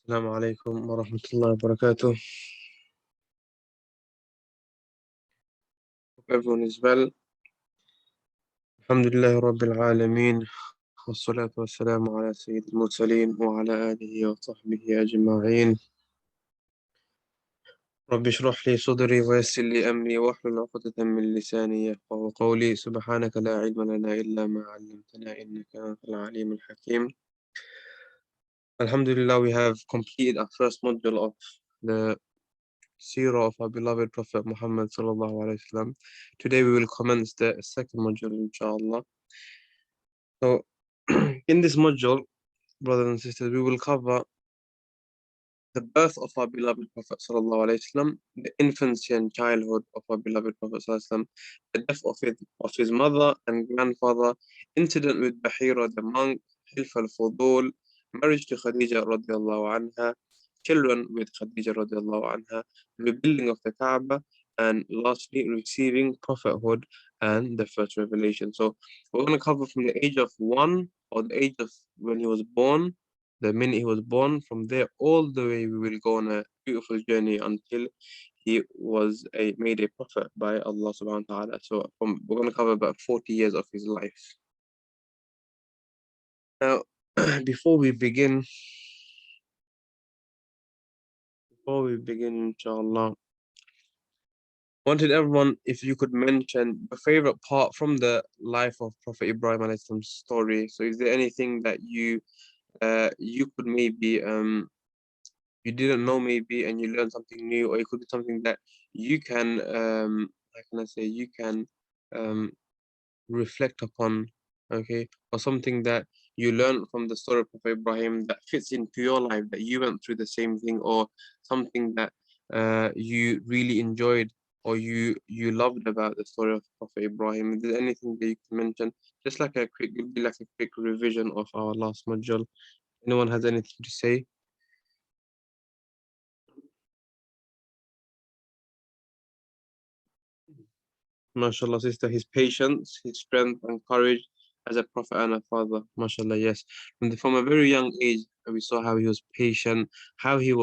السلام عليكم ورحمة الله وبركاته. Hope everyone is well. الحمد لله رب العالمين والصلاة والسلام على سيد المرسلين وعلى آله وصحبه أجمعين. رب اشرح لي صدري ويسر لي أمري واحلل عقدة من لساني يفقهوا قولي. سبحانك لا علم لنا إلا ما علمتنا إنك أنت العليم الحكيم. Alhamdulillah, we have completed our first module of the Seerah of our beloved Prophet Muhammad sallallahu alaihi wasallam. Today we will commence the second module, inshallah. So, in this module, brothers and sisters, we will cover the birth of our beloved Prophet sallallahu alaihi wasallam, the infancy and childhood of our beloved Prophet sallallahu alaihi wasallam, the death of his mother and grandfather, incident with Bahira the monk, Hilf al-Fudul, marriage to Khadija radiallahu anha, children with Khadija radiallahu anha, rebuilding of the Kaaba, and lastly receiving prophethood and the first revelation. So we're going to cover from the age of 1, or the age of when he was born, the minute he was born. From there all the way we will go on a beautiful journey until he was made a prophet by Allah subhanahu wa ta'ala. So we're going to cover about 40 years of his life. Now before we begin inshallah, wanted everyone, if you could mention your favorite part from the life of Prophet Ibrahim alayhi salam's story. So is there anything that you could maybe you didn't know maybe and you learned something new, or it could be something that you can how can I say, you can reflect upon, okay, or something that you learned from the story of Prophet Ibrahim that fits into your life, that you went through the same thing, or something that you really enjoyed or you loved about the story of Prophet Ibrahim. Is there anything that you can mention? Just like a quick, it'll be like a quick revision of our last module. Anyone has anything to say? MashaAllah, sister, his patience, his strength and courage as a prophet and a father. MashaAllah, yes. And from a very young age, we saw how he was patient, how he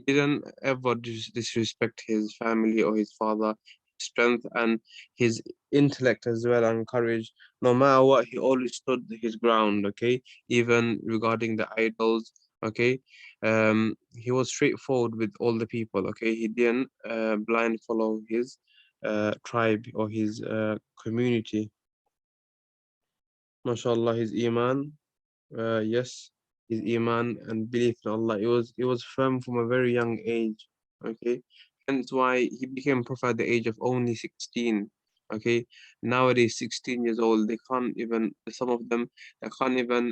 didn't ever disrespect his family or his father, strength and his intellect as well and courage. No matter what, he always stood his ground, okay? Even regarding the idols, okay? He was straightforward with all the people, okay? He didn't blind follow his tribe or his community. MashaAllah, his iman, yes, his iman and belief in Allah, it was firm from a very young age, okay? Hence why he became prophet at the age of only 16, okay? Nowadays 16 years old, they can't even, some of them, they can't even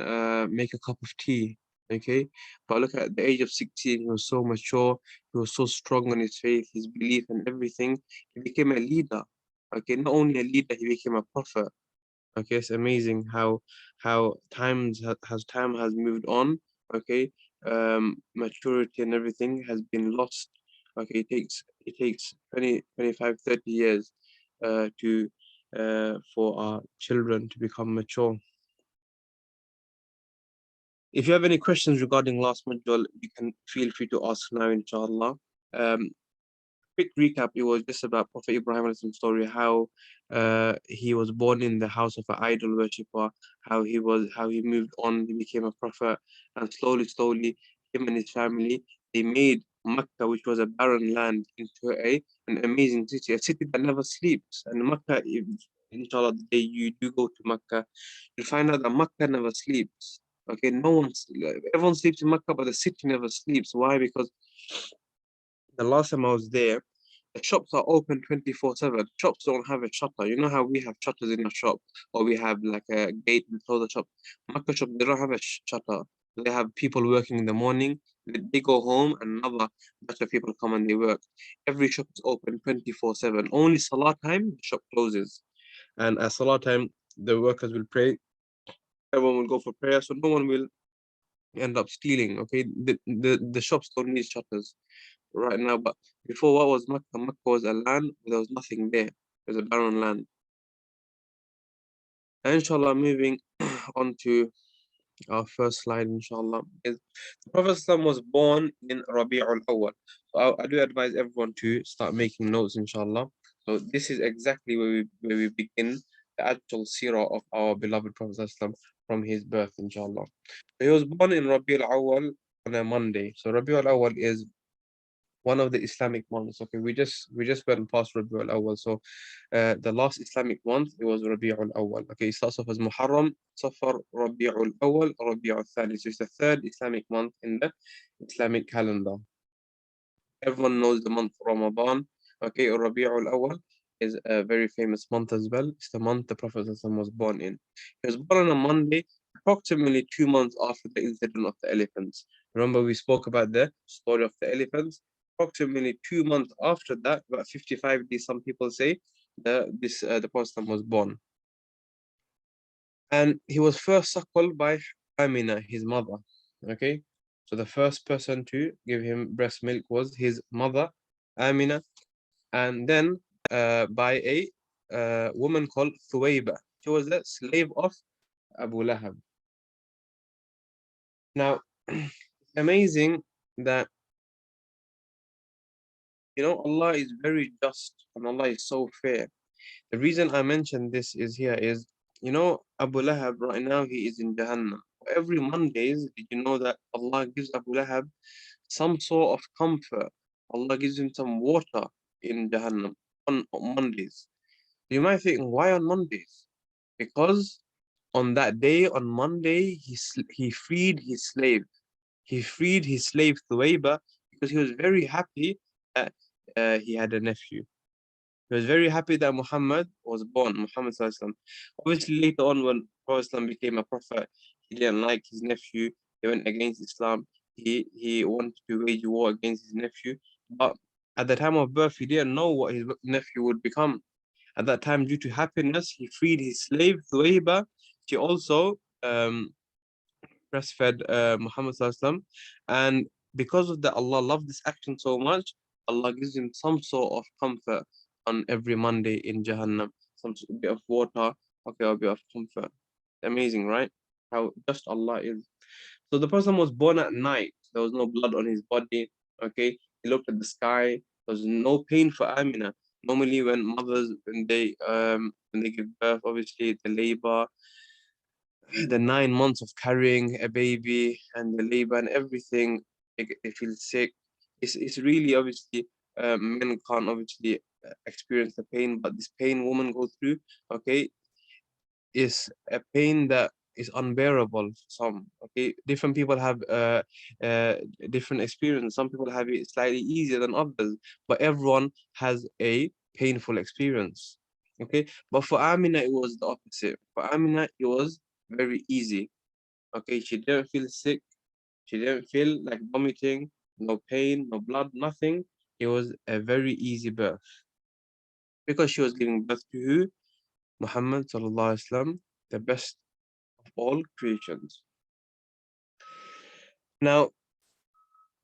make a cup of tea, okay? But look, at the age of 16, he was so mature, he was so strong on his faith, his belief and everything. He became a leader, okay? Not only a leader, he became a prophet. Okay, it's amazing how time has moved on. Okay, maturity and everything has been lost. Okay, it takes 20, 25, 30 years to for our children to become mature. If you have any questions regarding last module, you can feel free to ask now, inshallah. Quick recap, it was just about Prophet Ibrahim's story, how he was born in the house of an idol worshipper, how he moved on, he became a prophet, and slowly, him and his family, they made Mecca, which was a barren land, into an amazing city, a city that never sleeps. And Mecca, inshallah, the day you do go to Mecca, you'll find out that Mecca never sleeps. Okay, everyone sleeps in Mecca, but the city never sleeps. Why? Because the last time I was there, the shops are open 24/7. Shops don't have a shutter. You know how we have shutters in a shop, or we have like a gate and close the shop. Makkah shop, they don't have a shutter. They have people working in the morning. They go home, and another batch of people come and they work. Every shop is open 24/7. Only Salah time, the shop closes. And at Salah time, the workers will pray. Everyone will go for prayer, so no one will end up stealing. Okay, the shops don't need shutters right now, but before, what was Mecca? Mecca was a land where there was nothing there. It was a barren land. And inshallah, moving on to our first slide, inshallah, is the Prophet ﷺ was born in Rabi'ul Awwal. So I do advise everyone to start making notes, inshallah. So this is exactly where we begin the actual seerah of our beloved Prophet ﷺ from his birth, inshallah. So he was born in Rabi'ul Awwal on a Monday. So Rabi'ul Awwal is one of the Islamic months. Okay, we just went past Rabi'ul Awwal. So the last Islamic month it was Rabi'ul Awwal. Okay, it starts off as Muharram, Safar, Rabi'ul Awwal, Rabi'ul Thani. So it's the third Islamic month in the Islamic calendar. Everyone knows the month Ramadan. Okay, Rabi'ul Awwal is a very famous month as well. It's the month the Prophet ﷺ was born in. He was born on a Monday, approximately 2 months after the incident of the elephants. Remember, we spoke about the story of the elephants. Approximately 2 months after that, about 55 days, some people say, the Prophet ﷺ was born. And he was first suckled by Aaminah, his mother. Okay, so the first person to give him breast milk was his mother, Aaminah, and then by a woman called 𝕂𝕦𝕐𝕑. She was the slave of Abu Lahab. Now, it's amazing that Allah is very just and Allah is so fair. The reason I mentioned this is Abu Lahab right now he is in Jahannam. Every Mondays, did you know that Allah gives Abu Lahab some sort of comfort? Allah gives him some water in Jahannam on Mondays. You might think, why on Mondays? Because on that day, on Monday, he freed his slave. He freed his slave 𝕂𝕦𝕐𝕑 because he was very happy that he had a nephew. He was very happy that Muhammad was born, Muhammad Sallallahu Alaihi Wasallam. Obviously, later on, when Prophet ﷺ became a prophet, he didn't like his nephew. He went against Islam. He wanted to wage war against his nephew. But at the time of birth, he didn't know what his nephew would become. At that time, due to happiness, he freed his slave, 𝕂𝕦𝕐𝕑. She also breastfed Muhammad Sallallahu Alaihi Wasallam. And because of that, Allah loved this action so much, Allah gives him some sort of comfort on every Monday in Jahannam. Some bit of water, okay, a bit of comfort. Amazing, right? How just Allah is. So the person was born at night. There was no blood on his body. Okay, he looked at the sky. There was no pain for Aaminah. Normally, when mothers when they give birth, obviously the labor, the 9 months of carrying a baby and the labor and everything, they feel sick. It's really obviously men can't obviously experience the pain, but this pain women go through, okay, is a pain that is unbearable for some. Okay, different people have different experience. Some people have it slightly easier than others, but everyone has a painful experience. Okay, but for Aaminah it was the opposite. For Aaminah it was very easy. Okay, she didn't feel sick. She didn't feel like vomiting. No pain, no blood, nothing. It was a very easy birth because she was giving birth to who? Muhammad sallallahu alaihi wasallam, the best of all creations. Now,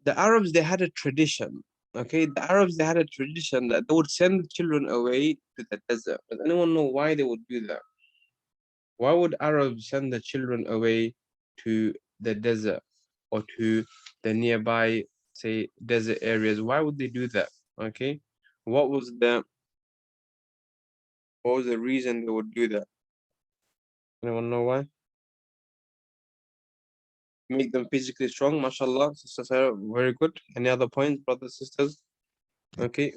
the Arabs, they had a tradition. Okay, the Arabs, they had a tradition that they would send the children away to the desert. Does anyone know why they would do that? Why would Arabs send the children away to the desert or to the nearby, say, desert areas? Why would they do that? Okay, what was the reason they would do that? Anyone know why? Make them physically strong, mashallah. Sister Sarah, very good. Any other points, brothers, sisters? Okay.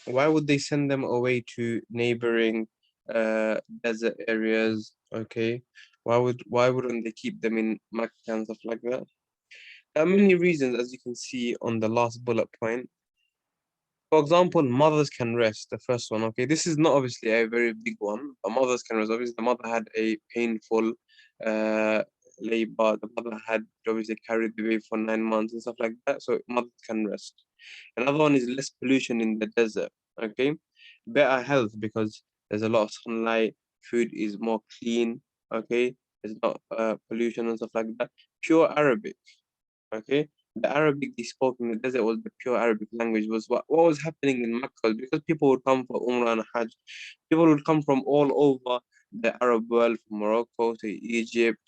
Why would they send them away to neighboring desert areas? Okay. Why wouldn't they keep them in Makkah and stuff like that? There are many reasons, as you can see on the last bullet point. For example, mothers can rest, the first one. Okay, this is not obviously a very big one, but mothers can rest. Obviously, the mother had a painful labor. The mother had obviously carried the baby for 9 months and stuff like that. So mothers can rest. Another one is less pollution in the desert. Okay, better health because there's a lot of sunlight. Food is more clean. Okay, there's not pollution and stuff like that. Pure Arabic. Okay, the Arabic they spoke in the desert was the pure Arabic language. Was what was happening in Mecca because people would come for Umrah and Hajj. People would come from all over the Arab world, from Morocco to Egypt,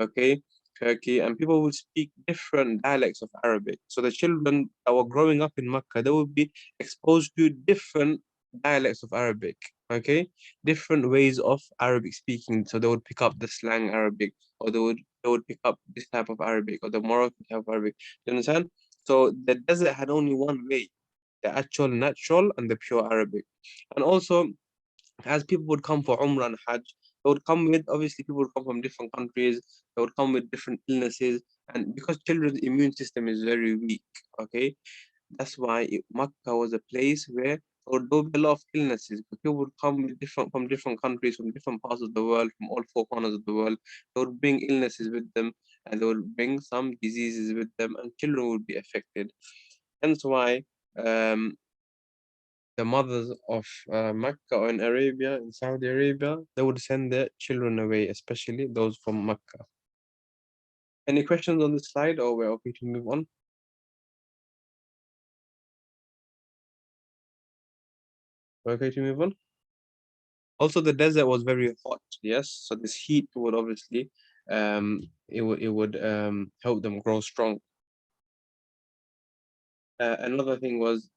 okay, Turkey, and people would speak different dialects of Arabic. So the children that were growing up in Mecca, they would be exposed to different dialects of Arabic, okay, different ways of Arabic speaking. So they would pick up the slang Arabic, or they would pick up this type of Arabic, or the Moroccan type of Arabic. Do you understand? So the desert had only one way, the actual natural and the pure Arabic. And also, as people would come for Umrah and Hajj, they would come with, obviously, people would come from different countries, they would come with different illnesses. And because children's immune system is very weak, okay, that's why Makkah was a place where there would be a lot of illnesses. Because people would come with from different countries, from different parts of the world, from all four corners of the world. They would bring illnesses with them, and they would bring some diseases with them, and children would be affected. Hence why um, the mothers of Mecca or in Arabia, in Saudi Arabia, they would send their children away, especially those from Mecca. Any questions on this slide, or we're okay to move on? We're okay to move on. Also, the desert was very hot, yes. So this heat would obviously, it would help them grow strong. Another thing was,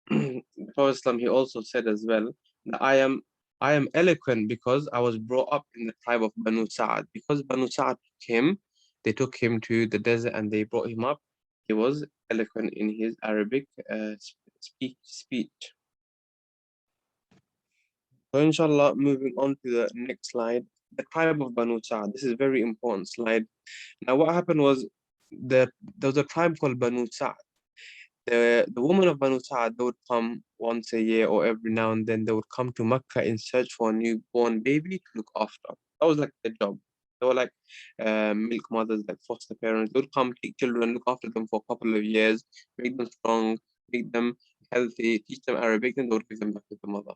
the Prophet Islam, he also said as well that I am eloquent because I was brought up in the tribe of Banu Sa'ad. Because Banu Sa'ad they took him to the desert and they brought him up. He was eloquent in his Arabic speech. So inshallah, moving on to the next slide, the tribe of Banu Sa'ad. This is a very important slide. Now, what happened was that there was a tribe called Banu Sa'ad. The women of Banu Sa'ad, they would come once a year or every now and then. They would come to Mecca in search for a newborn baby to look after. That was like their job. They were like milk mothers, like foster parents. They would come, take children, look after them for a couple of years, make them strong, make them healthy, teach them Arabic, and they would give them back to the mother.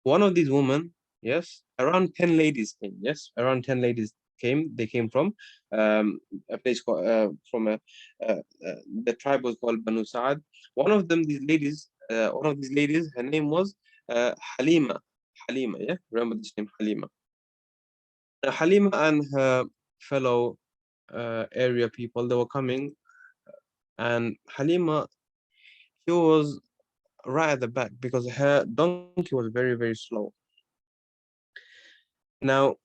One of these women, yes, around 10 ladies came. Yes, around 10 ladies came. They came from a place called, uh, the tribe was called Banu Sa'ad. One of them, one of these ladies, her name was Halima. Halima, yeah, remember this name, Halima. Halima and her fellow area people, they were coming, and Halima, she was right at the back because her donkey was very, very slow. Now,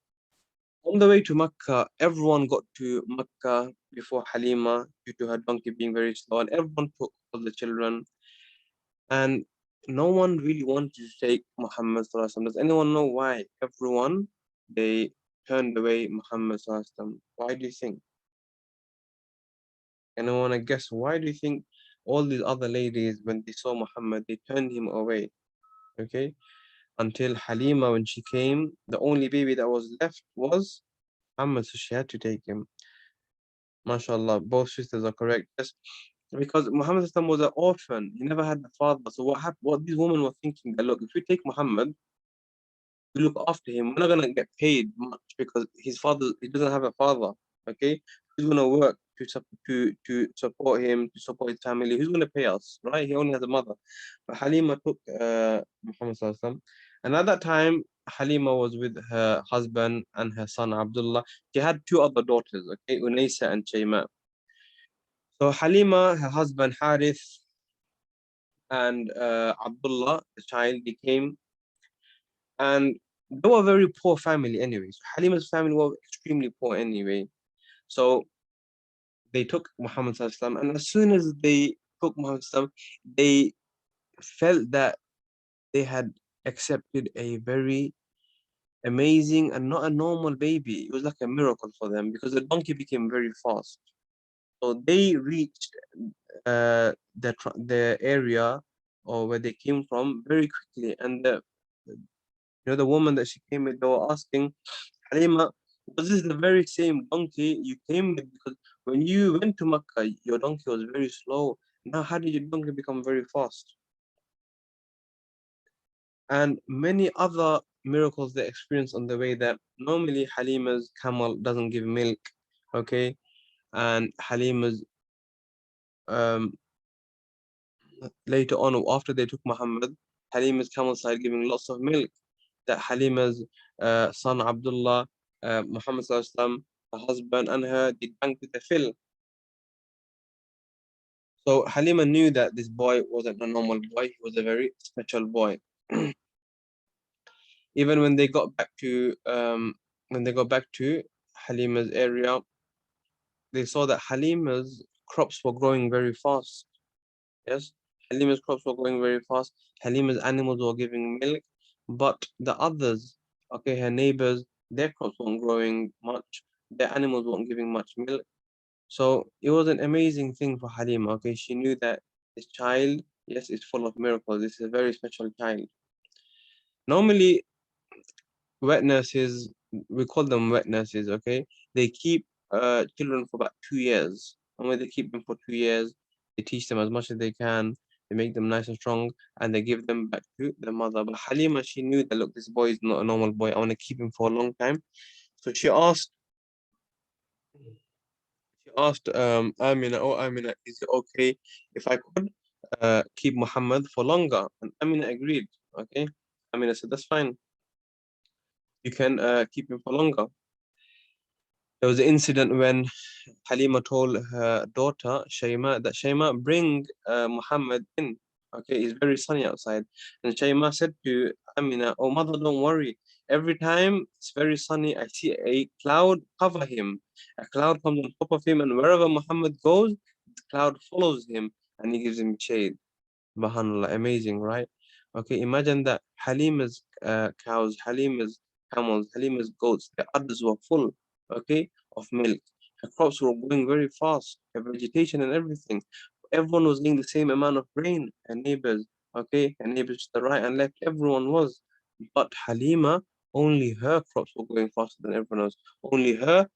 on the way to Mecca, everyone got to Mecca before Halima due to her donkey being very slow, and everyone took all the children, and no one really wanted to take Muhammad Sallallahu Alaihi Wasallam. Does anyone know why? Everyone, they turned away Muhammad Sallallahu Alaihi Wasallam. Why do you think? Anyone want to guess? Why do you think all these other ladies, when they saw Muhammad, they turned him away? Okay, until Halima, when she came, the only baby that was left was Muhammad, so she had to take him. MashaAllah, both sisters are correct. Yes, because Muhammad Sallam was an orphan. He never had a father. So what happened? What these women were thinking that, look, if we take Muhammad, we look after him, we're not gonna get paid much because his father, he doesn't have a father. Okay, who's gonna work to support him, to support his family? Who's gonna pay us, right? He only has a mother. But Halima took Muhammad Sallam, and at that time Halima was with her husband and her son Abdullah. She had two other daughters, okay, Unaysa and Shayma. So Halima, her husband Harith, and Abdullah, the child, they came, and they were a very poor family anyway. So Halima's family were extremely poor anyway. So they took Muhammad Sallallahu Alaihi Wasallam, and as soon as they took Muhammad Sallallahu Alaihi Wasallam, they felt that they had accepted a very amazing and not a normal baby. It was like a miracle for them because the donkey became very fast. So they reached the area or where they came from very quickly, and the woman that she came with, they were asking Halima, was this the very same donkey you came with? Because when you went to Makkah, your donkey was very slow. Now, how did your donkey become very fast? And many other miracles they experienced on the way, that normally Halima's camel doesn't give milk, okay? And Halima's um, later on, after they took Muhammad, Halima's camel started giving lots of milk. That Halima's son Abdullah, Muhammad Sallallahu Alaihi Wasallam, her husband and her did banquet the fill. So Halima knew that this boy wasn't a normal boy, he was a very special boy. Even when they got back to Halima's area, they saw that Halima's crops were growing very fast. Yes, Halima's crops were growing very fast. Halima's animals were giving milk, but the others, okay, her neighbors, their crops weren't growing much. Their animals weren't giving much milk. So it was an amazing thing for Halima. Okay, she knew that this child, yes, is full of miracles. This is a very special child. Normally, wet nurses, we call them wet nurses, okay? They keep children for about 2 years. And when they keep them for 2 years, they teach them as much as they can, they make them nice and strong, and they give them back to their mother. But Halima, she knew that, look, this boy is not a normal boy. I want to keep him for a long time. So she asked Aaminah, oh Aaminah, is it okay if I could keep Muhammad for longer? And Aaminah agreed, okay? Aaminah said, that's fine. You can keep him for longer. There was an incident when Halima told her daughter Shayma that Shayma, bring Muhammad in. Okay, it's very sunny outside. And Shayma said to Amina, oh mother, don't worry. Every time it's very sunny, I see a cloud cover him. A cloud comes on top of him, and wherever Muhammad goes, the cloud follows him and he gives him shade. Subhanallah, amazing, right? Okay, imagine that Halima's cows, Halima's camels, Halima's goats, the others were full, okay, of milk. Her crops were growing very fast, her vegetation and everything. Everyone was getting the same amount of rain, her neighbors, okay, her neighbors to the right and left, everyone was. But Halima, only her crops were growing faster than everyone else. Only her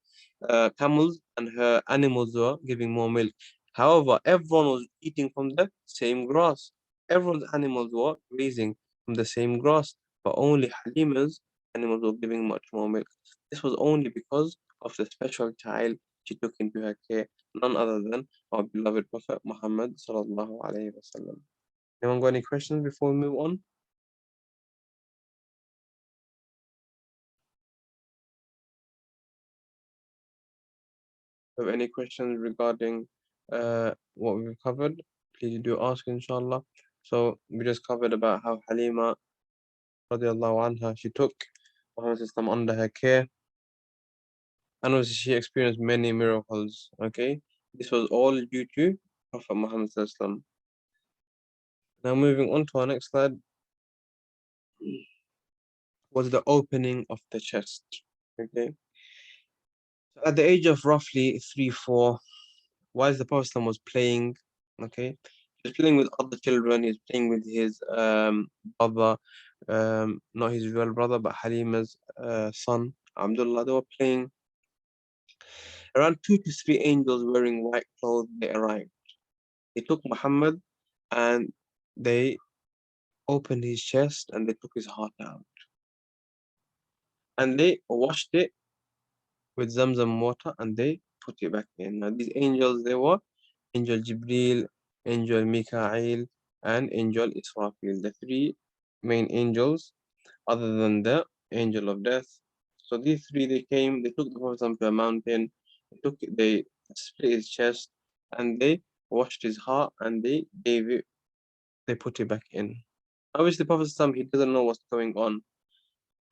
camels and her animals were giving more milk. However, everyone was eating from the same grass. Everyone's animals were grazing from the same grass, but only Halima's animals were giving much more milk. This was only because of the special child she took into her care, none other than our beloved Prophet Muhammad sallallahu alaihi wasallam. Anyone got any questions before we move on? Have any questions regarding what we've covered? Please do ask, inshallah. So we just covered about how Halima radiallahu anha, she took Muhammad under her care, and also she experienced many miracles. Okay, this was all due to Prophet Muhammad. Now moving on to our next slide was the opening of the chest. Okay, so at the age of roughly 3, 4, whilst the Prophet was playing, okay, he was playing with other children. He was playing with his brother, not his real brother, but Halima's son, Abdullah. They were playing. Around 2 to 3 angels wearing white clothes, they arrived. They took Muhammad and they opened his chest and they took his heart out. And they washed it with Zamzam water and they put it back in. Now these angels, they were Angel Jibril, Angel Mikael, and Angel Israfil, the 3 main angels other than the angel of death. So these 3, they came, they took the Prophet to a mountain, they split his chest, and they washed his heart, and they put it back in. Obviously, the Prophet, he doesn't know what's going on.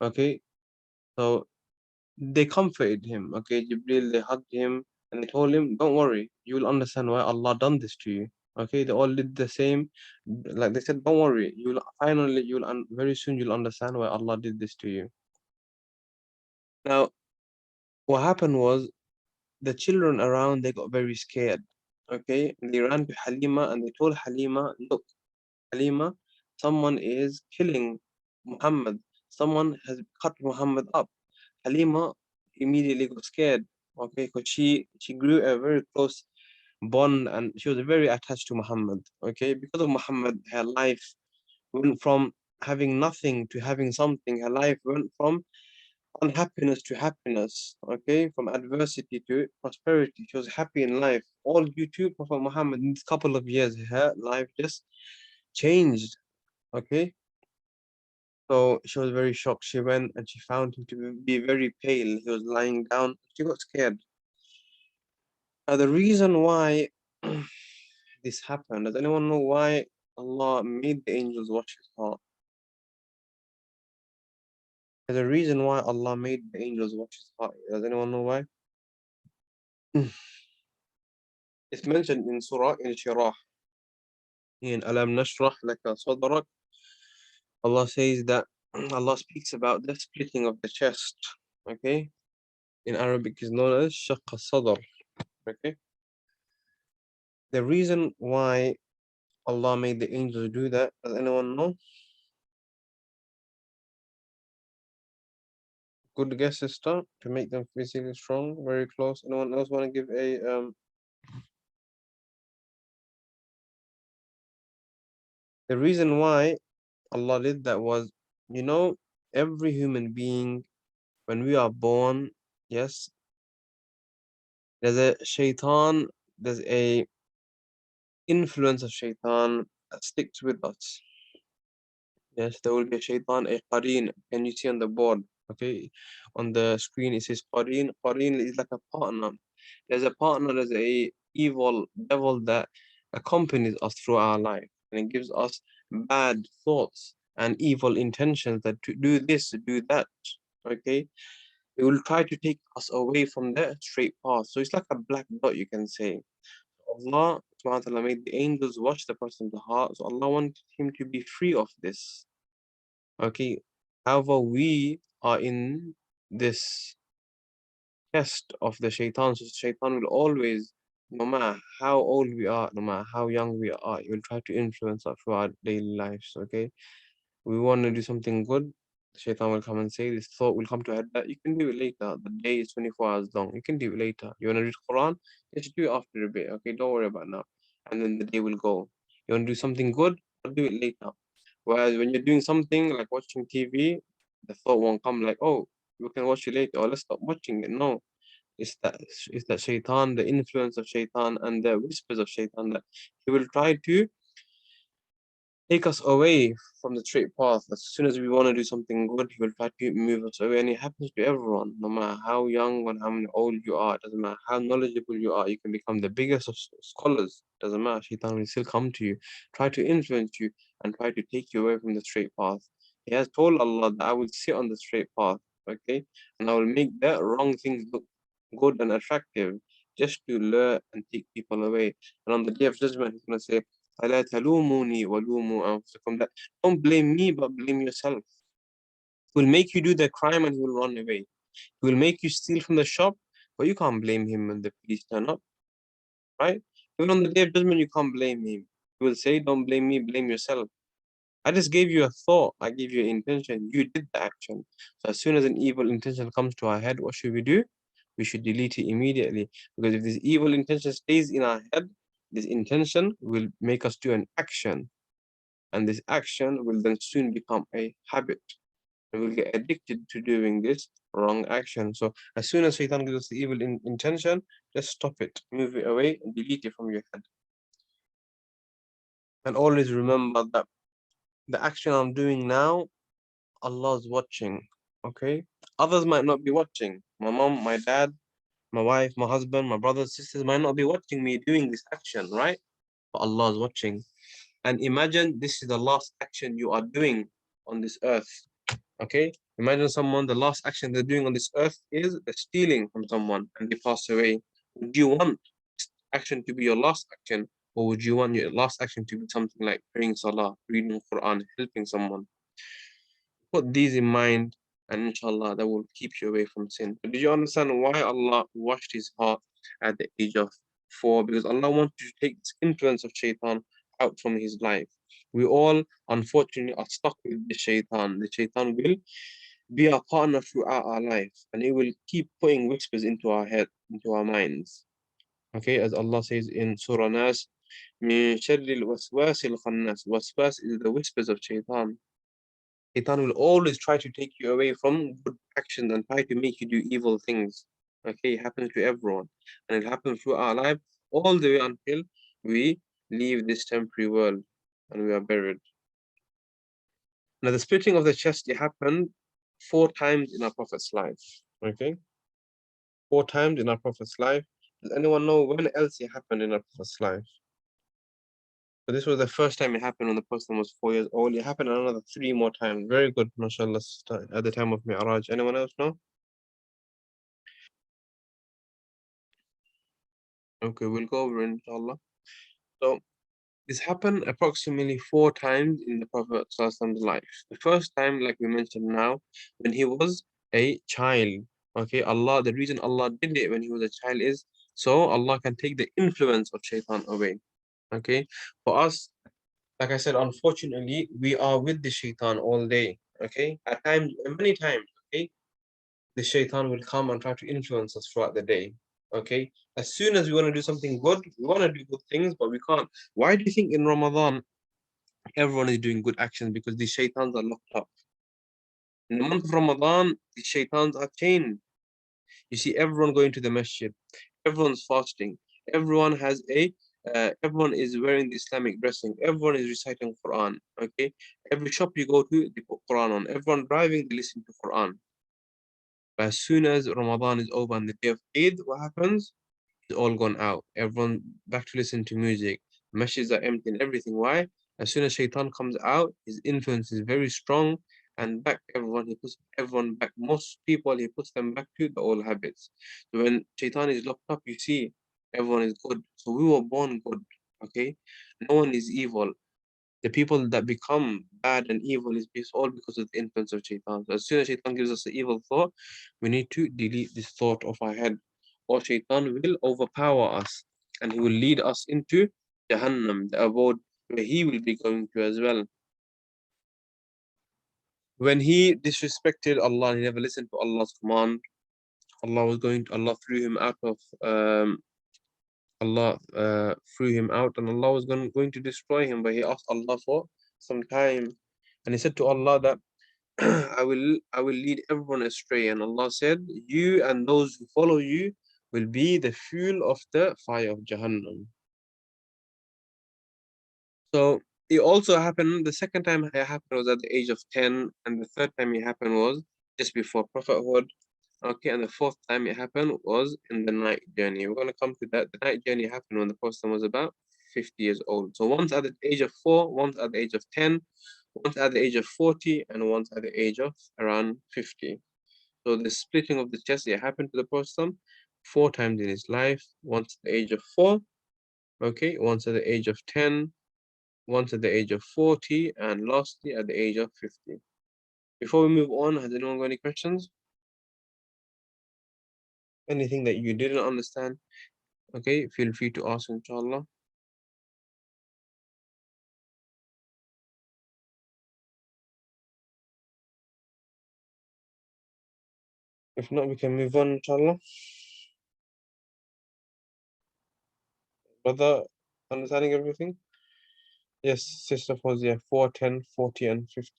Okay, so they comforted him. Okay, Jibril, they hugged him, and they told him, don't worry, you will understand why Allah done this to you. Okay, they all did the same. Like they said, don't worry, very soon you'll understand why Allah did this to you. Now, what happened was the children around, they got very scared. Okay, and they ran to Halima and they told Halima, look, Halima, someone is killing Muhammad. Someone has cut Muhammad up. Halima immediately got scared. Okay, because she grew a very close bond and she was very attached to Muhammad. Okay, because of Muhammad, her life went from having nothing to having something. Her life went from unhappiness to happiness, okay, from adversity to prosperity. She was happy in life, all due to Prophet Muhammad. In this couple of years, her life just changed, okay. So she was very shocked. She went and she found him to be very pale. He was lying down. She got scared. Now, the reason why this happened, does anyone know why Allah made the angels watch his heart? There's a reason why Allah made the angels watch his heart. Does anyone know why? It's mentioned in Surah Al-Shirah. In Alam Nashrah Laka Sadrak, Allah says that Allah speaks about the splitting of the chest. Okay? In Arabic is known as Shaq al-Sadr. Okay? The reason why Allah made the angels do that, does anyone know? Good guess, sister, to make them physically strong, very close. Anyone else want to give a the reason why Allah did that was, you know, every human being, when we are born, yes, there's a shaitan, there's a influence of shaitan that sticks with us. Yes, there will be a shaitan, a qareen. Can you see on the board? Okay, on the screen it says qareen. Qareen is like a partner. There's a partner, there's a evil devil that accompanies us through our life, and it gives us bad thoughts and evil intentions that to do this, do that. Okay, it will try to take us away from the straight path. So it's like a black dot, you can say. Allah subhanahu wa ta'ala made the angels watch the person's heart. So Allah wanted him to be free of this. Okay. However, we are in this test of the shaitan. So shaitan will always, no matter how old we are, no matter how young we are, it will try to influence us through our daily lives. Okay. We want to do something good. The shaitan will come and say, this thought will come to head that you can do it later. The day is 24 hours long. You can do it later. You want to read Quran? Just do it after a bit. Okay. Don't worry about now. And then the day will go. You want to do something good? I'll do it later. Whereas when you're doing something like watching TV, the thought won't come like, oh, we can watch it later, or let's stop watching it. No, it's that shaitan, the influence of shaitan and the whispers of shaitan that he will try to take us away from the straight path. As soon as we want to do something good, he will try to move us away. And it happens to everyone, no matter how young or how old you are, it doesn't matter how knowledgeable you are, you can become the biggest of scholars. It doesn't matter, shaitan will still come to you, try to influence you, and try to take you away from the straight path. He has told Allah that I will sit on the straight path, okay, and I will make the wrong things look good and attractive just to lure and take people away. And on the day of judgment, he's going to say, فلا تلوموني ولوموا أنفسكم. That don't blame me, but blame yourself. He will make you do the crime and he will run away. He will make you steal from the shop, but you can't blame him when the police turn up, right? Even on the day of judgment, you can't blame him. He will say, don't blame me, blame yourself. I just gave you a thought. I gave you an intention. You did the action. So as soon as an evil intention comes to our head, what should we do? We should delete it immediately. Because if this evil intention stays in our head, this intention will make us do an action. And this action will then soon become a habit. And we'll get addicted to doing this wrong action. So as soon as Shaitan gives us the evil intention, just stop it, move it away, and delete it from your head. And always remember that the action I'm doing now, Allah's watching. Okay? Others might not be watching. My mom, my dad, my wife, my husband, my brothers, sisters might not be watching me doing this action, right? But Allah's watching. And imagine this is the last action you are doing on this earth. Okay? Imagine someone, the last action they're doing on this earth is stealing from someone and they pass away. Would you want action to be your last action? Or would you want your last action to be something like praying salah, reading Quran, helping someone? Put these in mind, and inshallah, that will keep you away from sin. But did you understand why Allah washed his heart at the age of 4? Because Allah wanted to take this influence of shaitan out from his life. We all, unfortunately, are stuck with the shaitan. The shaitan will be our partner throughout our life, and it will keep putting whispers into our head, into our minds. Okay, as Allah says in Surah Nas, من شر الوسواس الخناس. Waswas is the whispers of shaitan. Shaitan will always try to take you away from good actions and try to make you do evil things. Okay, it happens to everyone. And it happens through our life all the way until we leave this temporary world and we are buried. Now, the splitting of the chest, it happened 4 times in our Prophet's life. Okay, 4 times in our Prophet's life. Does anyone know when else it happened in our Prophet's life? So this was the first time it happened when the Prophet was 4 years old. It happened another 3 more times. Very good, mashallah, at the time of Mi'raj. Anyone else know? Okay, we'll go over it, inshallah. So this happened approximately 4 times in the Prophet's life. The first time, like we mentioned now, when he was a child. Okay, Allah, the reason Allah did it when he was a child is so Allah can take the influence of shaitan away. Okay, for us, like I said, unfortunately, we are with the shaitan all day. Okay, at times, many times, okay, the shaitan will come and try to influence us throughout the day. Okay, as soon as we want to do something good, we want to do good things, but we can't. Why do you think in Ramadan everyone is doing good actions? Because the shaitans are locked up. In the month of Ramadan, the shaitans are chained. You see everyone going to the masjid, everyone's fasting, everyone has a everyone is wearing the Islamic dressing, everyone is reciting Quran. Okay, every shop you go to, they put Quran on. Everyone driving, they listen to Quran. But as soon as Ramadan is over and the day of Eid, what happens? It's all gone out. Everyone back to listen to music. Masjids are empty and everything. Why? As soon as Shaitan comes out, his influence is very strong, and back everyone, he puts everyone back. Most people, he puts them back to the old habits. So when Shaitan is locked up, you see everyone is good. So we were born good. Okay, no one is evil. The people that become bad and evil is all because of the influence of shaitan. So as soon as shaitan gives us an evil thought, we need to delete this thought of our head, or shaitan will overpower us and he will lead us into Jahannam, the abode where he will be going to as well. When he disrespected Allah, he never listened to Allah's command. Allah threw him out of Allah threw him out, and Allah was going to destroy him, but he asked Allah for some time. And he said to Allah that I will lead everyone astray. And Allah said, you and those who follow you will be the fuel of the fire of Jahannam. So it also happened, the second time it happened was at the age of 10, and the third time it happened was just before prophethood. Okay, and the fourth time it happened was in the night journey. We're going to come to that. The night journey happened when the Prophet was about 50 years old. So once at the age of 4, once at the age of 10, once at the age of 40, and once at the age of around 50. So the splitting of the chest, it happened to the Prophet 4 times in his life. Once at the age of 4, okay, once at the age of 10, once at the age of 40, and lastly at the age of 50. Before we move on, has anyone got any questions? Anything that you didn't understand? Okay, feel free to ask, inshallah. If not, we can move on, inshallah. Brother, understanding everything? Yes, sister Fawzia, 4, 10, 40, and 50.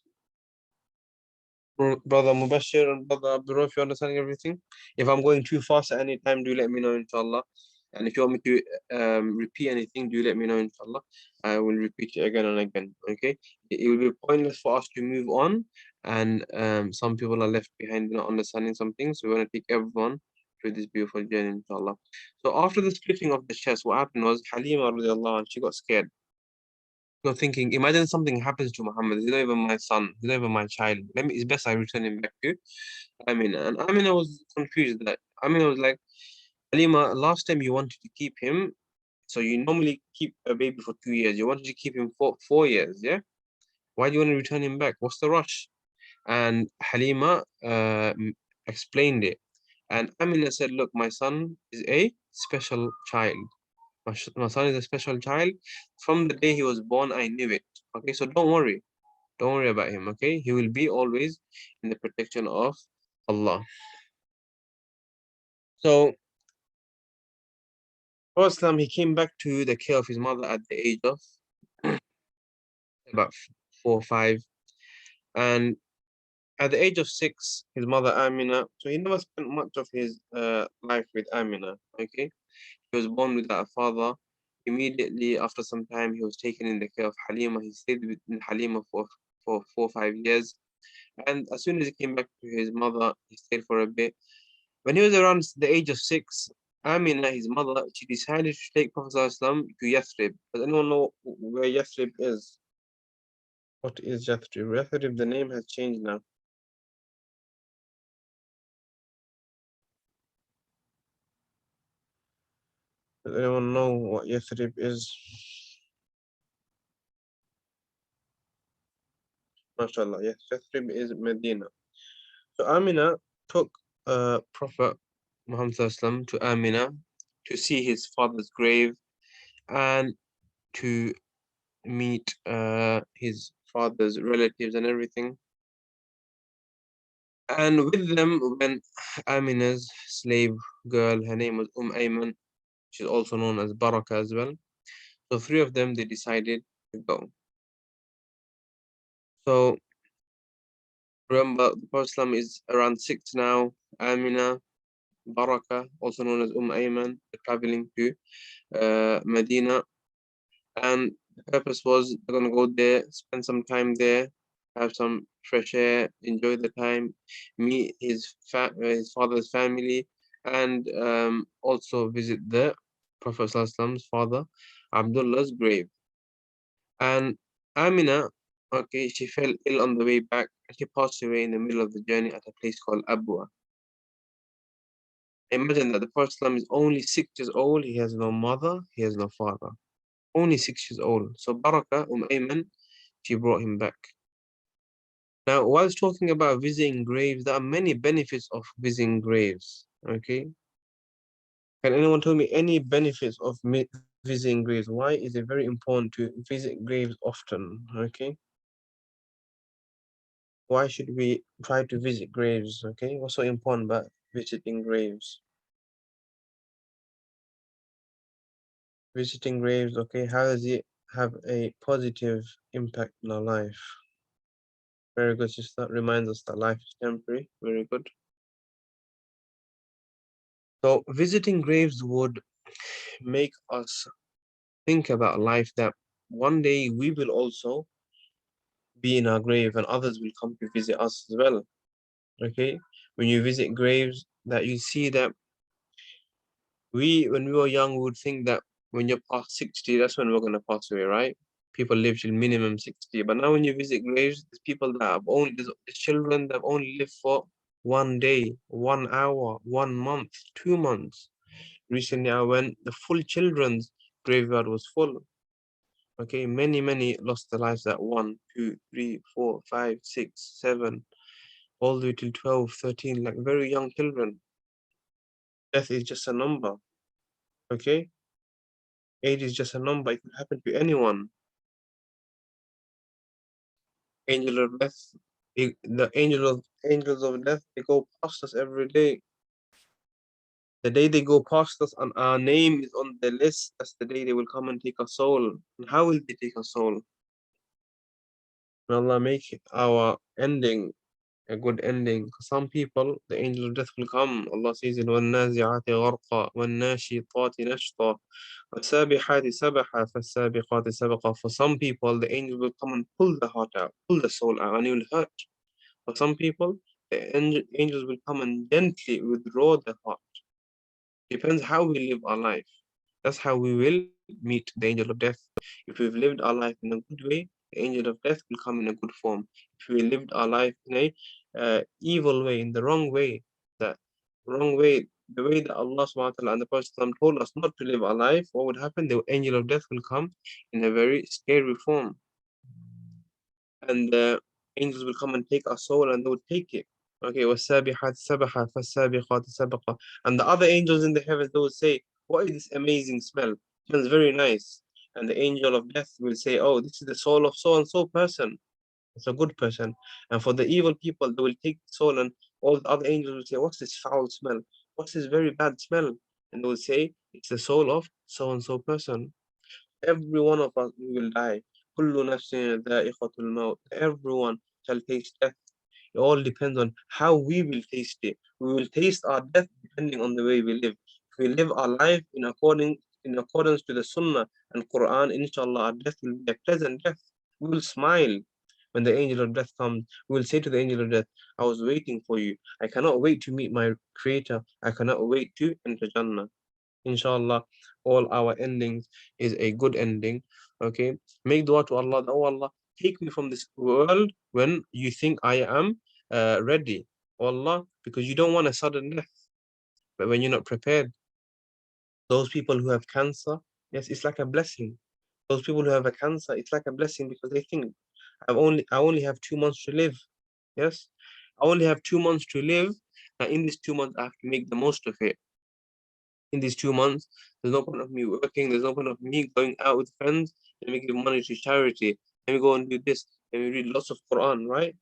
Brother Mubashir and Brother Abdurrahman, if you're understanding everything. If I'm going too fast at any time, do let me know, inshallah. And if you want me to repeat anything, do let me know, inshallah. I will repeat it again and again, okay? It will be pointless for us to move on, and some people are left behind not understanding some things. So we want to take everyone through this beautiful journey, inshallah. So after the splitting of the chest, what happened was Halima radiallahu anha, she got scared. You're thinking, imagine something happens to Muhammad. He's not even my son. He's not even my child. It's best I return him back to Aaminah. And Aaminah was confused. That Aaminah was like, Halima, last time you wanted to keep him, so you normally keep a baby for 2 years. You wanted to keep him for 4 years, yeah? Why do you want to return him back? What's the rush? And Halima explained it. And Amina said, look, my son is a special child. My son is a special child. From the day he was born, I knew it. Okay, so don't worry. Don't worry about him, okay? He will be always in the protection of Allah. So, Prophet he came back to the care of his mother at the age of about 4 or 5. And at the age of 6, his mother Amina, so he never spent much of his life with Amina, okay? He was born without a father. Immediately after some time, he was taken in the care of Halima. He stayed with Halima for for 4 or 5 years. And as soon as he came back to his mother, he stayed for a bit. When he was around the age of 6, Aaminah, his mother, she decided to take Prophet ﷺ to Yathrib. Does anyone know where Yathrib is? What is Yathrib? Yathrib, the name has changed now. Does anyone know what Yathrib is? MashaAllah, yes, Yathrib is Medina. So Aaminah took Prophet Muhammad ﷺ to Aaminah to see his father's grave and to meet his father's relatives and everything. And with them went Aaminah's slave girl. Her name was 𝕂𝕒𝕜𝕜. She's also known as Baraka as well. So three of them, they decided to go. So remember, the Prophet is around 6 now. Aaminah, Baraka, also known as 𝕂𝕒𝕜𝕜, traveling to Medina. And the purpose was they're going to go there, spend some time there, have some fresh air, enjoy the time, meet his father's family, and also visit the Prophet ﷺ's father, Abdullah's grave. And Aaminah, okay, she fell ill on the way back, and she passed away in the middle of the journey at a place called Abwa. Imagine that the Prophet ﷺ is only 6 years old, he has no mother, he has no father. Only 6 years old. So Baraka, 𝕂𝕒𝕜𝕜, she brought him back. Now, whilst talking about visiting graves, there are many benefits of visiting graves. Okay. Can anyone tell me any benefits of visiting graves? Why is it very important to visit graves often? Okay. Why should we try to visit graves? Okay. What's so important about visiting graves? Visiting graves, okay. How does it have a positive impact in our life? Very good, sister. Reminds us that life is temporary. Very good. So visiting graves would make us think about life, that one day we will also be in our grave and others will come to visit us as well. Okay? When you visit graves, that you see that when we were young, we would think that when you're past 60, that's when we're going to pass away, right? People live till minimum 60. But now when you visit graves, there's people that there's children that have only lived for 1 day, 1 hour, 1 month, 2 months. Recently, I went, the full children's graveyard was full. Okay, many lost their lives at 1, 2, 3, 4, 5, 6, 7, all the way till 12, 13, like very young children. Death is just a number. Okay? Age is just a number. It could happen to anyone. Angel of death, the angels of death, they go past us every day. The day they go past us and our name is on the list, that's the day they will come and take our soul. And how will they take our soul? May Allah make our ending a good ending. Some people, the angel of death will come. Allah says in وَالنَّازِعَاتِ غَرْقًا وَالنَّاشِطَاتِ نَشْطًا وَالسَّابِحَاتِ سَبْحًا فَالسَّابِقَاتِ سَبْقًا. For some people, the angel will come and pull the heart out, pull the soul out, and it will hurt. For some people, the angels will come and gently withdraw the heart. Depends how we live our life. That's how we will meet the angel of death. If we've lived our life in a good way, the angel of death will come in a good form. If we lived our life in a evil way, in the wrong way, the wrong way, the way that Allah subhanahu wa ta'ala and the Prophet told us not to live our life, what would happen? The angel of death will come in a very scary form. And the angels will come and take our soul and they will take it. Okay, وَالسَّابِحَاتِ سَبْحًا فَالسَّابِقَاتِ سَبْقًا. And the other angels in the heavens, they will say, what is this amazing smell? It smells very nice. And the angel of death will say, oh, this is the soul of so and so person. It's a good person. And for the evil people, they will take the soul, and all the other angels will say, what's this foul smell? What's this very bad smell? And they will say, it's the soul of so and so person. Every one of us will die. كل نفس ذائقة الموت. Everyone shall taste death. It all depends on how we will taste it. We will taste our death depending on the way we live. If we live our life in accordance to the Sunnah and Quran, inshallah, our death will be a pleasant death. We will smile. when the angel of death comes, we will say to the angel of death, I was waiting for you. I cannot wait to meet my creator. I cannot wait to enter Jannah. Inshallah, all our endings is a good ending. Okay. Make dua to Allah. Oh Allah, take me from this world when you think I am ready. Oh Allah, because you don't want a sudden death. But when you're not prepared, those people who have cancer, yes, it's like a blessing. Those people who have a cancer, it's like a blessing because they think I only have 2 months to live. Yes, I only have 2 months to live. Now in these 2 months, I have to make the most of it. In these 2 months, there's no point of me working. There's no point of me going out with friends. Let me give money to charity. Let me go and do this. Let me read lots of Quran, right?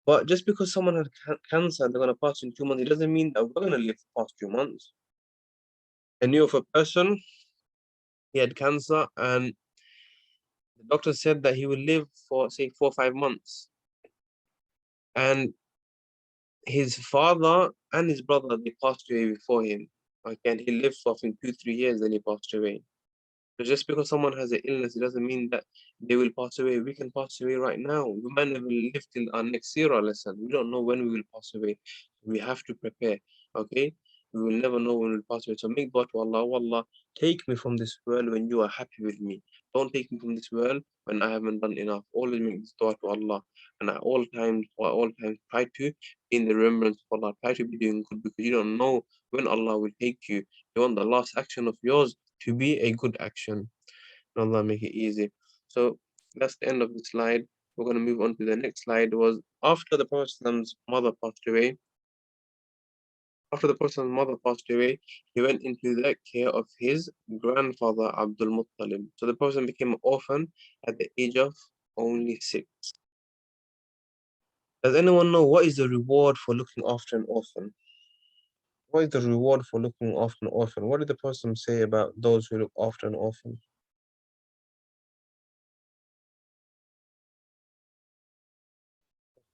But just because someone had cancer, they're gonna pass in 2 months. It doesn't mean that we're gonna live past 2 months. I knew of a person. He had cancer, and the doctor said that he will live for say 4 or 5 months. And his father and his brother, they passed away before him. Okay, and he lived for I think 2 or 3 years, then he passed away. So just because someone has an illness, it doesn't mean that they will pass away. We can pass away right now. We might never live till our next seerah lesson. We don't know when we will pass away. We have to prepare. Okay? We will never know when we will pass away. So make dua to Allah. Oh Allah, take me from this world when you are happy with me. Don't take me from this world when I haven't done enough. Always make this dua to Allah. And at all times, try to be in the remembrance of Allah. Try to be doing good because you don't know when Allah will take you. You want the last action of yours to be a good action. Allah make it easy. So that's the end of the slide. We're going to move on to the next slide. Was after the Prophet's mother passed away. After the Prophet's mother passed away, he went into the care of his grandfather Abdul Muttalib. So the Prophet became an orphan at the age of only 6. Does anyone know what is the reward for looking after an orphan? What is the reward for looking after an orphan? What did the Prophet say about those who look after an orphan?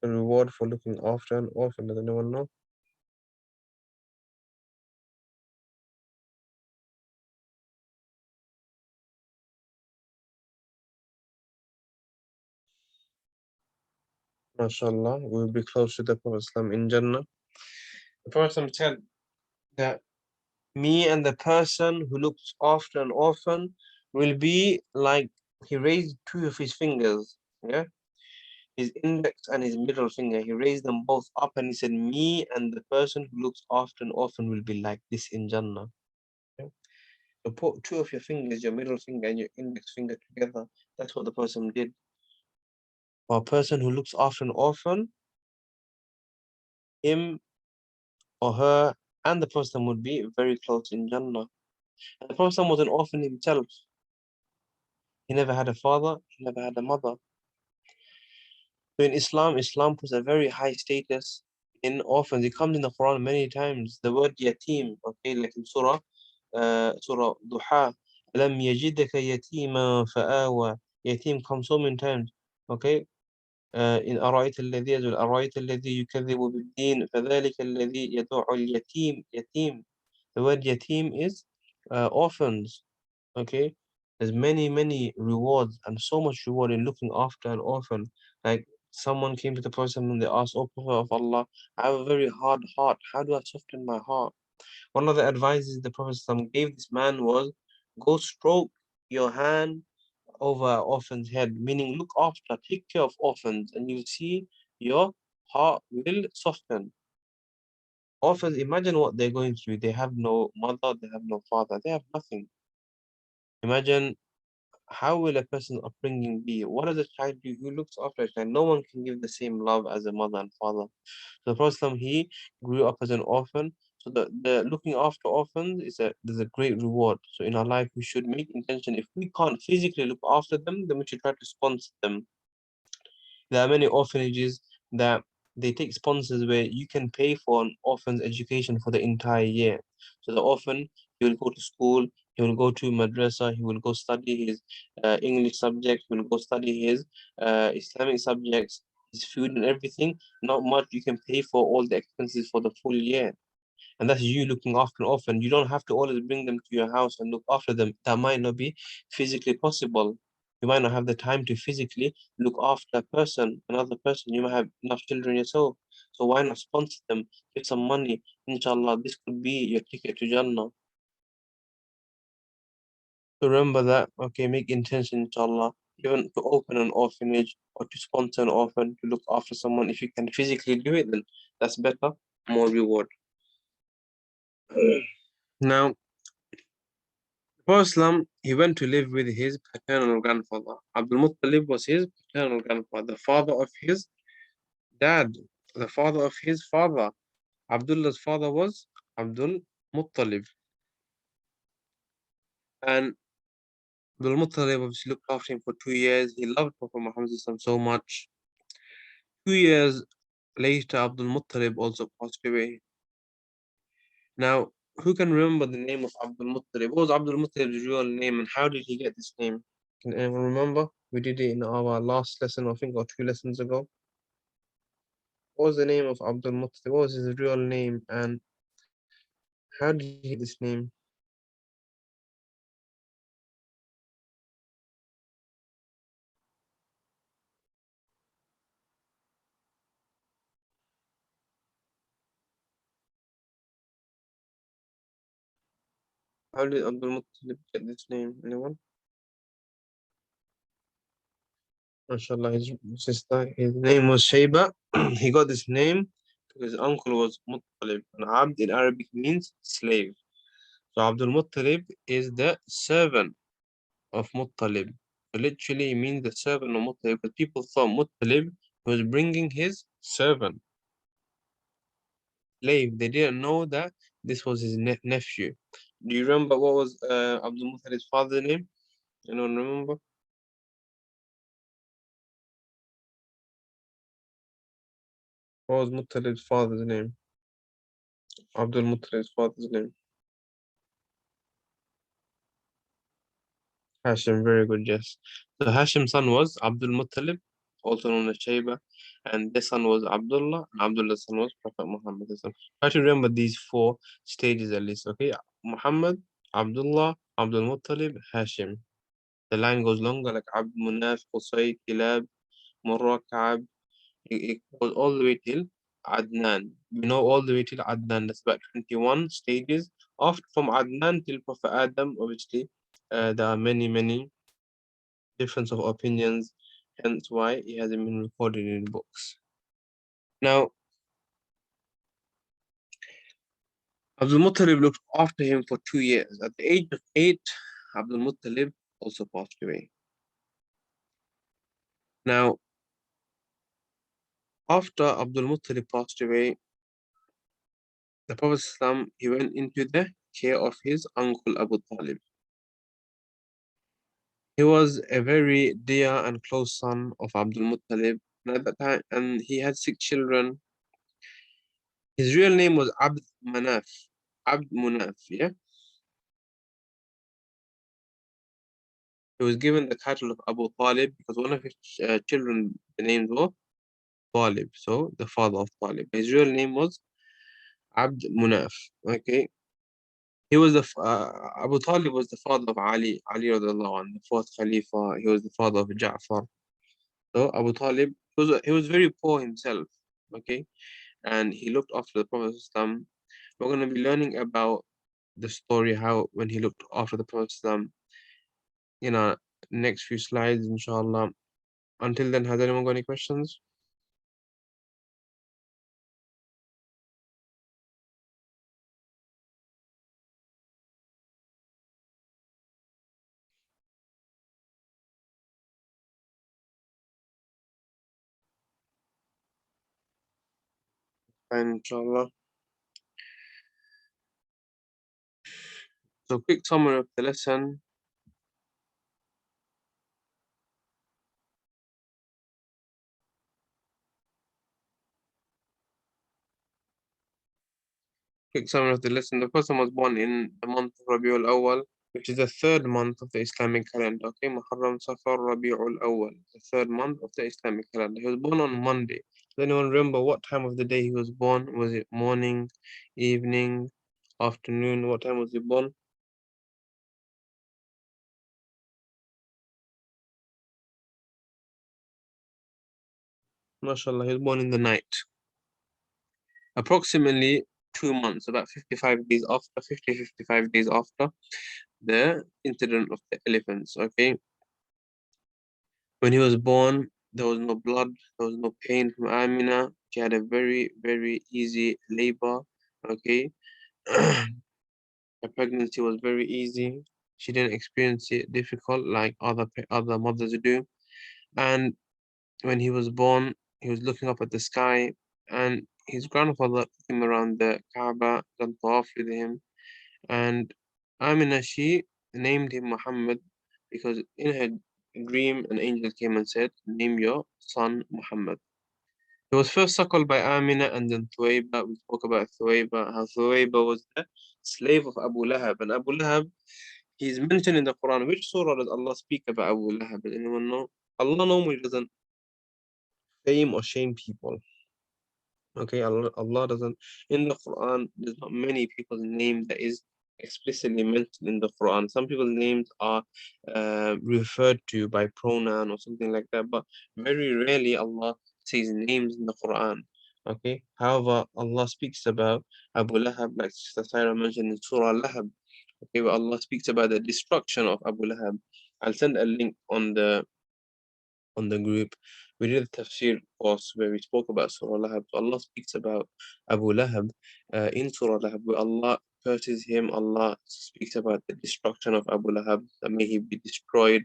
The reward for looking after an orphan, does anyone know? MashaAllah, we will be close to the Prophet in Jannah. The Prophet said that me and the person who looks after an orphan will be like he raised 2 of his fingers, yeah, his index and his middle finger. He raised them both up and he said, me and the person who looks after an orphan will be like this in Jannah. Okay? So put 2 of your fingers, your middle finger and your index finger together. That's what the person did. For a person who looks after an orphan, him or her and the Prophet would be very close in Jannah. And the Prophet was an orphan himself. He never had a father, he never had a mother. So in Islam, Islam puts a very high status in orphans. It comes in the Quran many times. The word yatim, okay, like in Surah Duha, لم يجدك يتيما فآوى. Yatim comes so many times, okay. إن أرأيت الذي يزول أرأيت الذي يكذب بالدين فذلك الذي يدعو اليتيم. Yatim. The word yatim is orphans. Okay, there's many rewards and so much reward in looking after an orphan. Like someone came to the Prophet and they asked, "Oh Prophet of Allah, I have a very hard heart. How do I soften my heart?" One of the advices the Prophet gave this man was, "Go stroke your hand over an orphan's head," meaning look after, take care of orphans, and you see your heart will soften. Orphans, imagine what they're going through. They have no mother, they have no father, they have nothing. Imagine how will a person's upbringing be? What does a child do? Who looks after a child? No one can give the same love as a mother and father. So the Prophet, he grew up as an orphan. So the looking after orphans there's a great reward. So in our life, we should make intention. If we can't physically look after them, then we should try to sponsor them. There are many orphanages that they take sponsors where you can pay for an orphan's education for the entire year. So the orphan, he will go to school, he will go to madrasa, he will go study his English subjects, he will go study his Islamic subjects, his food and everything. Not much, you can pay for all the expenses for the full year. And that's you looking after an orphan. You don't have to always bring them to your house and look after them. That might not be physically possible. You might not have the time to physically look after a person, another person. You might have enough children yourself. So why not sponsor them? Give some money. Inshallah, this could be your ticket to Jannah. So remember that, okay, make intention, inshallah, even to open an orphanage or to sponsor an orphan, to look after someone. If you can physically do it, then that's better, more reward. Now, Prophet Islam, he went to live with his paternal grandfather. Abdul Muttalib was his paternal grandfather, the father of his dad, the father of his father. Abdullah's father was Abdul Muttalib. And Abdul Muttalib obviously looked after him for 2 years. He loved Prophet Muhammad so much. 2 years later, Abdul Muttalib also passed away. Now, who can remember the name of Abdul Muttalib? What was Abdul Muttalib's real name and how did he get this name? Can anyone remember? We did it in our last lesson, I think, or 2 lessons ago. What was the name of Abdul Muttalib? What was his real name and how did he get this name? How did Abdul Muttalib get this name? Anyone? MashaAllah, his sister, his name was Shayba. He got this name because his uncle was Muttalib. And Abd in Arabic means slave. So Abdul Muttalib is the servant of Muttalib. So literally it means the servant of Muttalib, but people thought Muttalib was bringing his servant, slave. They didn't know that this was his nephew. Do you remember what was Abdul Muttalib's father's name? Anyone remember? What was Muttalib's father's name? Abdul Muttalib's father's name? Hashim, very good, yes. So Hashim's son was Abdul Muttalib, also known as Shayba, and this son was Abdullah, and Abdullah's son was Prophet Muhammad. Try to remember these four stages at least, okay? Muhammad, Abdullah, Abdul Muttalib, Hashim. The line goes longer like Abd Munaf, Qusay, Kilab, Murrah, Ka'ab. It goes all the way till Adnan. We know all the way till Adnan. That's about 21 stages. From Adnan till Prophet Adam, obviously, there are many difference of opinions, hence why it hasn't been recorded in books. Now, Abdul Muttalib looked after him for 2 years. At the age of 8, Abdul Muttalib also passed away. Now, after Abdul Muttalib passed away, the Prophet ﷺ, he went into the care of his uncle Abu Talib. He was a very dear and close son of Abdul Muttalib, and at that time, and he had 6 children. His real name was Abd Manaf. Abd Munaf, yeah. He was given the title of Abu Talib because one of his children, the name was Talib, so the father of Talib. His real name was Abd Munaf. Okay, he was Abu Talib was the father of Ali radiallahu anhu, the fourth Khalifa. He was the father of Ja'far. So Abu Talib he was very poor himself. Okay, and he looked after the Prophet Islam. We're going to be learning about the story how when he looked after the Prophet Islam. Next few slides, inshallah. Until then, has anyone got any questions? Fine, inshallah. So, quick summary of the lesson. Quick summary of the lesson. The person was born in the month of Rabiul Awal, which is the third month of the Islamic calendar. Okay, Muharram, Safar, Rabiul Awal, the third month of the Islamic calendar. He was born on Monday. Does anyone remember what time of the day he was born? Was it morning, evening, afternoon? What time was he born? MashaAllah, he was born in the night. Approximately 2 months, about 55 days after, 55 days after the incident of the elephants, okay? When he was born, there was no blood, there was no pain from Amina. She had a very, very easy labor, okay? Her pregnancy was very easy. She didn't experience it difficult like other mothers do. And when he was born, he was looking up at the sky, and his grandfather took him around the Kaaba, done tawaf with him. And Amina, she named him Muhammad because in her dream, an angel came and said, "Name your son Muhammad." He was first suckled by Amina and then 𝕂𝕐𝕑. We spoke about 𝕂𝕐𝕑, how 𝕂𝕐𝕑 was the slave of Abu Lahab. And Abu Lahab, he's mentioned in the Quran. Which surah does Allah speak about Abu Lahab? Does anyone know? Allah normally doesn't fame or shame people. Okay, Allah doesn't, in the Quran, there's not many people's name that is explicitly mentioned in the Quran. Some people's names are referred to by pronoun or something like that, but very rarely Allah says names in the Quran. Okay, however, Allah speaks about Abu Lahab, like Sister Sarah mentioned in Surah Lahab. Okay, where Allah speaks about the destruction of Abu Lahab. I'll send a link on the group. We did a tafsir course where we spoke about Surah Lahab. So Allah speaks about Abu Lahab in Surah Lahab, where Allah curses him. Allah speaks about the destruction of Abu Lahab, that may he be destroyed.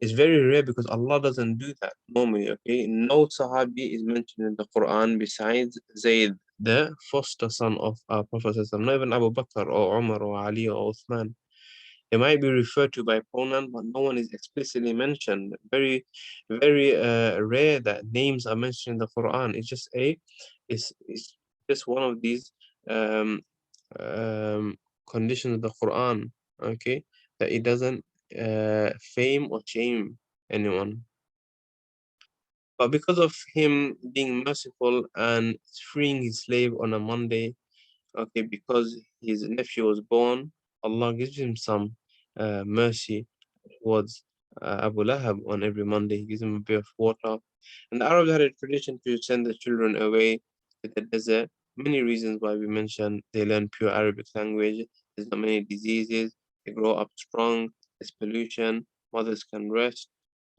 It's very rare because Allah doesn't do that normally. Okay, no Sahabi is mentioned in the Quran besides Zayd, the foster son of our Prophet. Not even Abu Bakr or Umar or Ali or Uthman. They might be referred to by pronoun, but no one is explicitly mentioned. Very, very rare that names are mentioned in the Quran. It's just one of these um, conditions of the Quran, okay, that it doesn't fame or shame anyone. But because of him being merciful and freeing his slave on a Monday, okay, because his nephew was born, Allah gives him some mercy towards Abu Lahab on every Monday. He gives him a bit of water. And the Arabs had a tradition to send the children away to the desert. Many reasons why we mentioned they learn pure Arabic language. There's not many diseases. They grow up strong. There's pollution. Mothers can rest.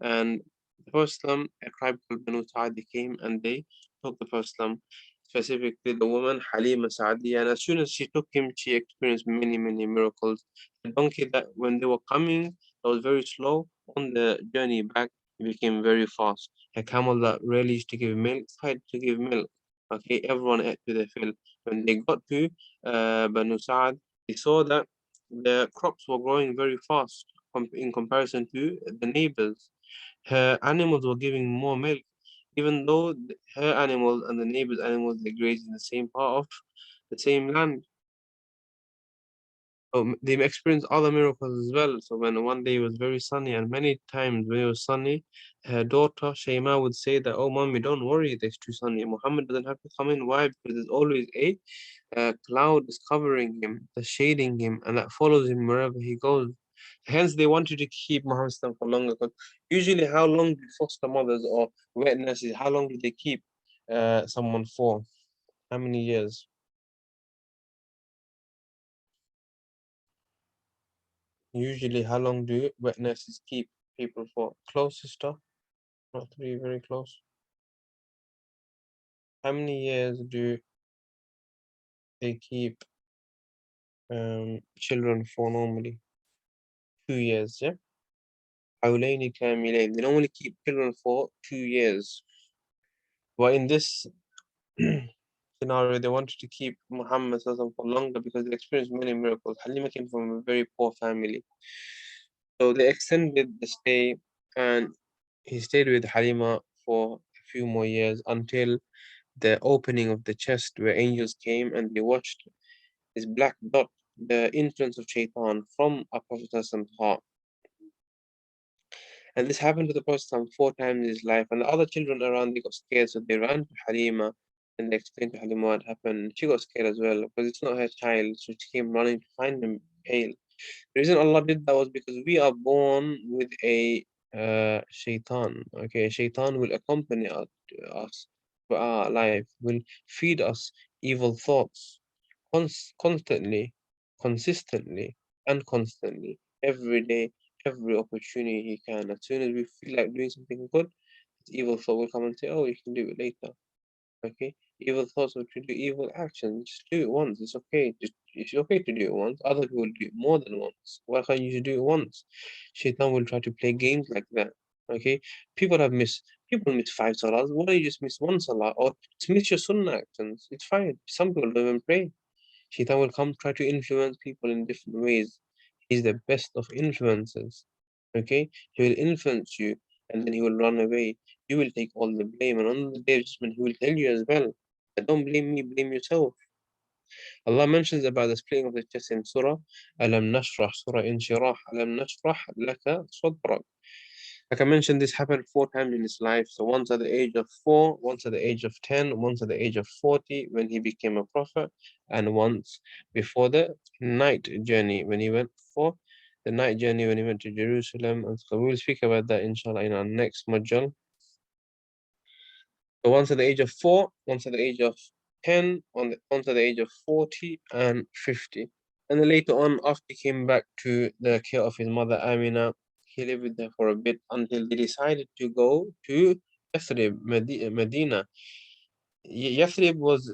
And the Prophet, a tribe called Banu Sa'd, they came and they took the Prophet, specifically the woman Halima Sa'diya. And as soon as she took him, she experienced many, many miracles. The donkey that when they were coming, that was very slow. On the journey back, it became very fast. A camel that rarely used to give milk started to give milk. Okay, everyone ate to their fill. When they got to Banu Sa'd, they saw that the crops were growing very fast in comparison to the neighbors. Her animals were giving more milk, even though her animals and the neighbors' animals they grazed in the same part of the same land. So they experienced other miracles as well. So when one day it was very sunny, and many times when it was sunny, her daughter Shayma would say that, "Oh, mommy, don't worry, it's too sunny. Muhammad doesn't have to come in. Why? Because there's always a cloud is covering him, that's shading him, and that follows him wherever he goes." Hence, they wanted to keep Muhammad for longer. Because usually, how long do foster mothers or wet nurses? How long do they keep someone for? How many years? Usually, how long do wet nurses keep people for? Close, sister? Not to be very close. How many years do they keep children for normally? 2 years, yeah? حولين كاملين. They normally keep children for 2 years. But in this scenario, they wanted to keep Muhammad for longer because they experienced many miracles. Halima came from a very poor family. So they extended the stay, and he stayed with Halima for a few more years until the opening of the chest where angels came and they watched this black dot, the influence of shaitan from a Prophet's heart. And this happened to the Prophet 4 times in his life. And the other children around, they got scared, so they ran to Halima and they explained to Halima what happened. She got scared as well because it's not her child, so she came running to find him pale. The reason Allah did that was because we are born with a shaitan. Okay, shaitan will accompany us. us for our life, will feed us evil thoughts constantly, consistently, and constantly, every day, every opportunity he can. As soon as we feel like doing something good, this evil thought will come and say, "Oh, you can do it later." Okay, evil thoughts will to do evil actions. Just do it once. It's okay. It's okay to do it once. Other people do it more than once. Why can't you just do it once? Shaitan will try to play games like that. Okay, people miss 5 salahs. Why don't you just miss 1 salah or just miss your sunnah actions? It's fine. Some people don't even pray. Shaitan will come try to influence people in different ways. He's the best of influencers. Okay? He will influence you and then he will run away. You will take all the blame, and on the day of judgment, he will tell you as well. But don't blame me, blame yourself. Allah mentions about the splitting of the chest in Surah Alam Nashrah, Surah Inshirah, Alam Nashrah Laka Sadrak. Like I mentioned, this happened 4 times in his life. So once at the age of 4, once at the age of 10, once at the age of 40 when he became a prophet, and once before the night journey when he went for the night journey when he went to Jerusalem. And so we will speak about that inshallah in our next module. So once at the age of 4, once at the age of 10, once at the age of 40 and 50. And then later on, after he came back to the care of his mother Aaminah, he lived with her for a bit until they decided to go to Yathrib, Medina. Yathrib was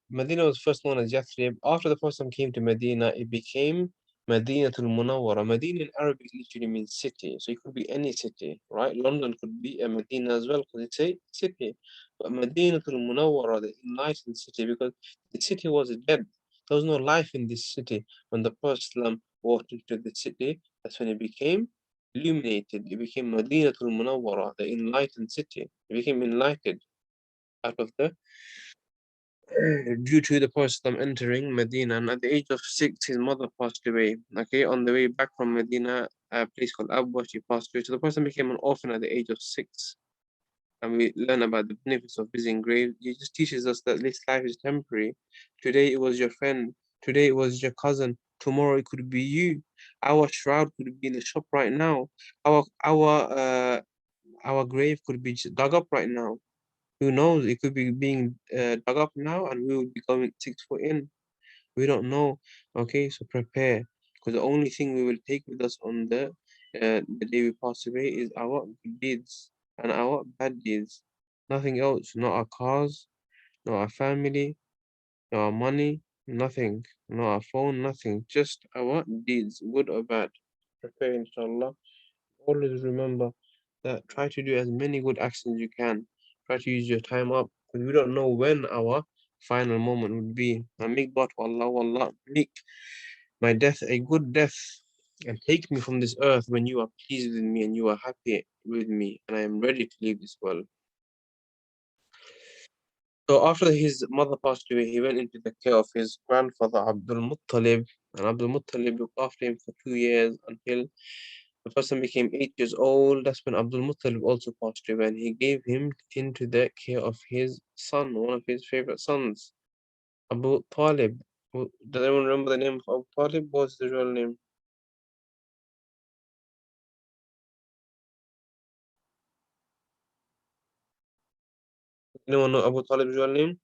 Medina was first known as Yathrib. After the Prophet came to Medina, it became Madinatul Munawwara. Medina in Arabic literally means city, so it could be any city, right? London could be a Medina as well because it's a city. But Madinatul Munawwara, the enlightened city, because the city was dead. There was no life in this city. When the Prophet walked into the city, that's when it became illuminated. It became Madinatul Munawwara, the enlightened city. It became enlightened out of the due to the Prophet entering Medina. And at the age of 6, his mother passed away. Okay, on the way back from Medina, a place called Abwa, she passed away. So the Prophet became an orphan at the age of 6. And we learn about the benefits of visiting graves. It just teaches us that this life is temporary. Today it was your friend, today it was your cousin, tomorrow it could be you. Our shroud could be in the shop right now. Our grave could be just dug up right now. Who knows? It could be being dug up now, and we will be going 6 foot in. We don't know. Okay, so prepare, because the only thing we will take with us on the day we pass away is our good deeds and our bad deeds. Nothing else. Not our cars, not our family, not our money, nothing. Not our phone, nothing. Just our deeds, good or bad. Prepare, inshallah. Always remember that try to do as many good actions you can. Try to use your time up because we don't know when our final moment would be. And make dua to Allah, Allah, make my death a good death and take me from this earth when you are pleased with me and you are happy with me and I am ready to leave this world. So after his mother passed away, he went into the care of his grandfather Abdul Muttalib, and Abdul Muttalib looked after him for 2 years until the person became 8 years old. That's when Abdul Muttalib also passed away, and he gave him into the care of his son, one of his favorite sons, Abu Talib. Does anyone remember the name of Abu Talib? What's the real name? Anyone know Abu Talib's real name?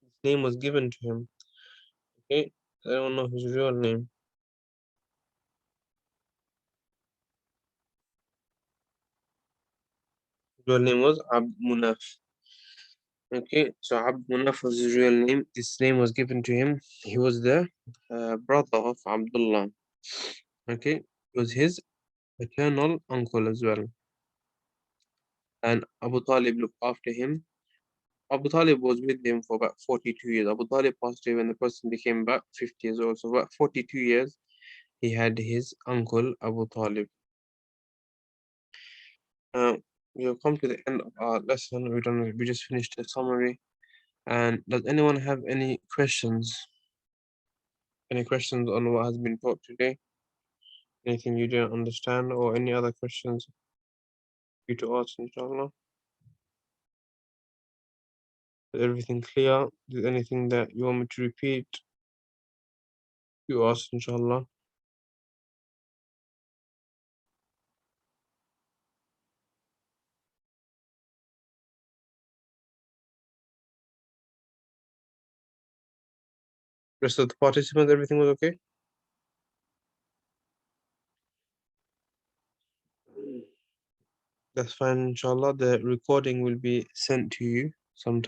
His name was given to him. Okay, does anyone know his real name? His real name was Abd Munaf. Okay, so Abd Munaf was his real name. This name was given to him. He was the brother of Abdullah. Okay, he was his paternal uncle as well. And Abu Talib looked after him. Abu Talib was with him for about 42 years. Abu Talib passed away when the person became about 50 years old. So about 42 years, he had his uncle Abu Talib. Uh, we have come to the end of our lesson. We just finished the summary. And does anyone have any questions? Any questions on what has been taught today? Anything you didn't understand or any other questions for you to ask, inshallah? Is everything clear? Is anything that you want me to repeat? You ask, inshallah. Rest of the participants, everything was okay? That's fine, inshallah. The recording will be sent to you sometime.